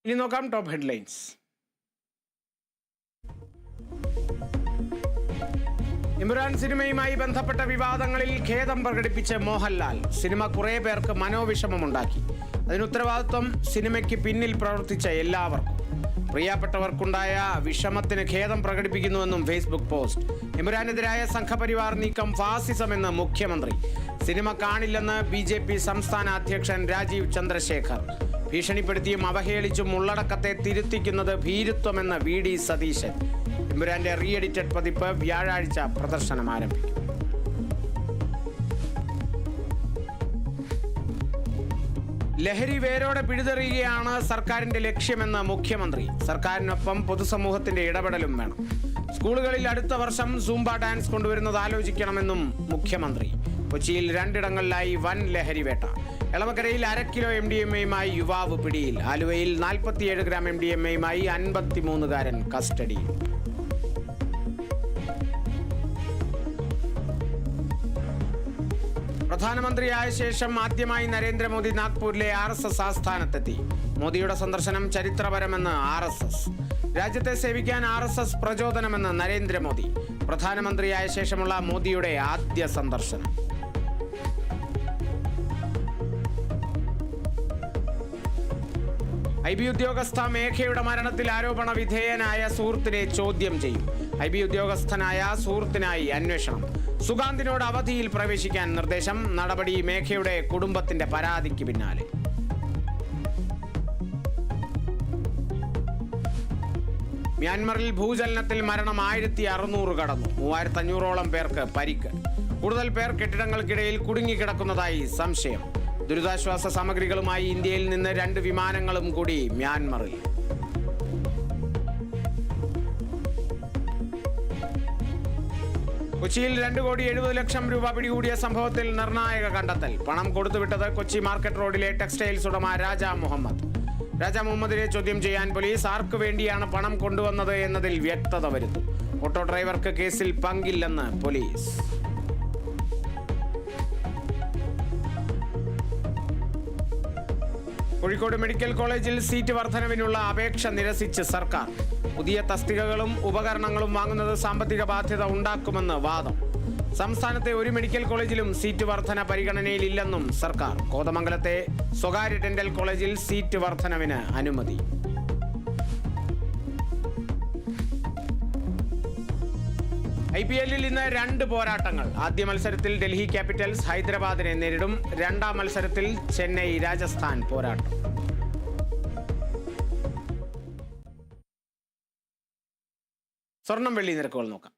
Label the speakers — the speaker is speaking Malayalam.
Speaker 1: ഇനി നോക്കാം ടോപ്പ് ഹെഡ്ലൈൻസ്. ഇമ്രാൻ സിനിമയുമായി ബന്ധപ്പെട്ട വിവാദങ്ങളിൽ ഖേദം പ്രകടിപ്പിച്ച് മോഹൻലാൽ. സിനിമ കുറേ പേർക്ക് മനോവിഷമമുണ്ടാക്കി. അതിന് ഉത്തരവാദിത്വം സിനിമയ്ക്ക് പിന്നിൽ പ്രവർത്തിച്ച എല്ലാവർക്കും. പ്രിയപ്പെട്ടവർക്കുണ്ടായ വിഷമത്തിന് ഖേദം പ്രകടിപ്പിക്കുന്നുവെന്നും ഫേസ്ബുക്ക് പോസ്റ്റ്. ഇമ്രാനെതിരായ സംഘപരിവാർ നീക്കം ഫാസിസമെന്ന് മുഖ്യമന്ത്രി. സിനിമ കാണില്ലെന്ന് BJP സംസ്ഥാന അധ്യക്ഷൻ രാജീവ് ചന്ദ്രശേഖർ. ഭീഷണിപ്പെടുത്തിയും അവഹേളിച്ചും ഉള്ളടക്കത്തെ തിരുത്തിക്കുന്നത് ഭീരുത്വമെന്ന് VD സതീശൻ. ഇമ്രാന്റെ റീ എഡിറ്റഡ് പതിപ്പ് വ്യാഴാഴ്ച പ്രദർശനം ആരംഭിക്കും. ലഹരി വേരോടെ പിഴുതെറിയുകയാണ് സർക്കാരിന്റെ ലക്ഷ്യമെന്ന് മുഖ്യമന്ത്രി. സർക്കാരിനൊപ്പം പൊതുസമൂഹത്തിന്റെ ഇടപെടലും വേണം. സ്കൂളുകളിൽ അടുത്ത വർഷം സൂംബ ഡാൻസ് കൊണ്ടുവരുന്നത് ആലോചിക്കണമെന്നും മുഖ്യമന്ത്രി. കൊച്ചിയിൽ 2 ഇടങ്ങളിലായി വൻ ലഹരി വേട്ട. എളമക്കരയിൽ 1/2 കിലോ MDMA-യുമായി യുവാവ് പിടിയിൽ. ആലുവയിൽ 47 ഗ്രാം MDMA-യുമായി 53-കാരൻ കസ്റ്റഡിയിൽ. പ്രധാനമന്ത്രിയായ ശേഷം ആദ്യമായി നരേന്ദ്രമോദി നാഗ്പൂരിലെ RSS ആസ്ഥാനത്തെത്തി. മോദിയുടെ സന്ദർശനം ചരിത്രപരമെന്ന് RSS. രാജ്യത്തെ സേവിക്കാൻ RSS പ്രചോദനമെന്ന് നരേന്ദ്രമോദി. പ്രധാനമന്ത്രിയായ ശേഷമുള്ള മോദിയുടെ ആദ്യ സന്ദർശനം. IB ഉദ്യോഗസ്ഥ മേഘയുടെ മരണത്തിൽ ആരോപണ വിധേയനായ സുഹൃത്തിനെ ചോദ്യം ചെയ്യും. IB ഉദ്യോഗസ്ഥനായ സുഹൃത്തിനായി അന്വേഷണം. സുഗാന്തിനോട് അവധിയിൽ പ്രവേശിക്കാൻ നിർദ്ദേശം. നടപടി മേഘയുടെ കുടുംബത്തിന്റെ പരാതിക്ക് പിന്നാലെ. മ്യാൻമറിൽ ഭൂചലനത്തിൽ മരണം 1600 കടന്നു. 3500ഓളം പേർക്ക് പരിക്ക്. കൂടുതൽ പേർ കെട്ടിടങ്ങൾക്കിടയിൽ കുടുങ്ങിക്കിടക്കുന്നതായി സംശയം. ദുരിതാശ്വാസ സാമഗ്രികളുമായി ഇന്ത്യയിൽ നിന്ന് 2 വിമാനങ്ങളും കൂടി മ്യാൻമറിൽ. കൊച്ചിയിൽ 2,70,00,000 രൂപ പിടികൂടിയ സംഭവത്തിൽ നിർണായക കണ്ടെത്തൽ. പണം കൊടുത്തുവിട്ടത് കൊച്ചി മാർക്കറ്റ് റോഡിലെ ടെക്സ്റ്റൈൽസ് ഉടമ രാജാ മുഹമ്മദ്. രാജാ മുഹമ്മദിനെ ചോദ്യം ചെയ്യാൻ പോലീസ്. ആർക്ക് വേണ്ടിയാണ് പണം കൊണ്ടുവന്നത് എന്നതിൽ വ്യക്തത വരുത്തും. ഓട്ടോ ഡ്രൈവർക്ക് കേസിൽ പങ്കില്ലെന്ന് പോലീസ്. കോഴിക്കോട് മെഡിക്കൽ കോളേജിൽ സീറ്റ് വർധനവിനുള്ള അപേക്ഷ നിരസിച്ച് സർക്കാർ. പുതിയ തസ്തികകളും ഉപകരണങ്ങളും വാങ്ങുന്നത് സാമ്പത്തിക ബാധ്യത ഉണ്ടാക്കുമെന്ന് വാദം. സംസ്ഥാനത്തെ ഒരു മെഡിക്കൽ കോളേജിലും സീറ്റ് വർധന പരിഗണനയിലില്ലെന്നും സർക്കാർ. കോതമംഗലത്തെ സ്വകാര്യ ഡെന്റൽ കോളേജിൽ സീറ്റ് വർധനവിന് അനുമതി. IPL-ൽ ഇന്ന് 2 പോരാട്ടങ്ങൾ. ആദ്യ മത്സരത്തിൽ ഡൽഹി ക്യാപിറ്റൽസ് ഹൈദരാബാദിനെ നേരിടും. 2ാം മത്സരത്തിൽ ചെന്നൈ രാജസ്ഥാൻ പോരാട്ടം. സ്വർണം വെള്ളി നിരക്കുകൾ നോക്കാം.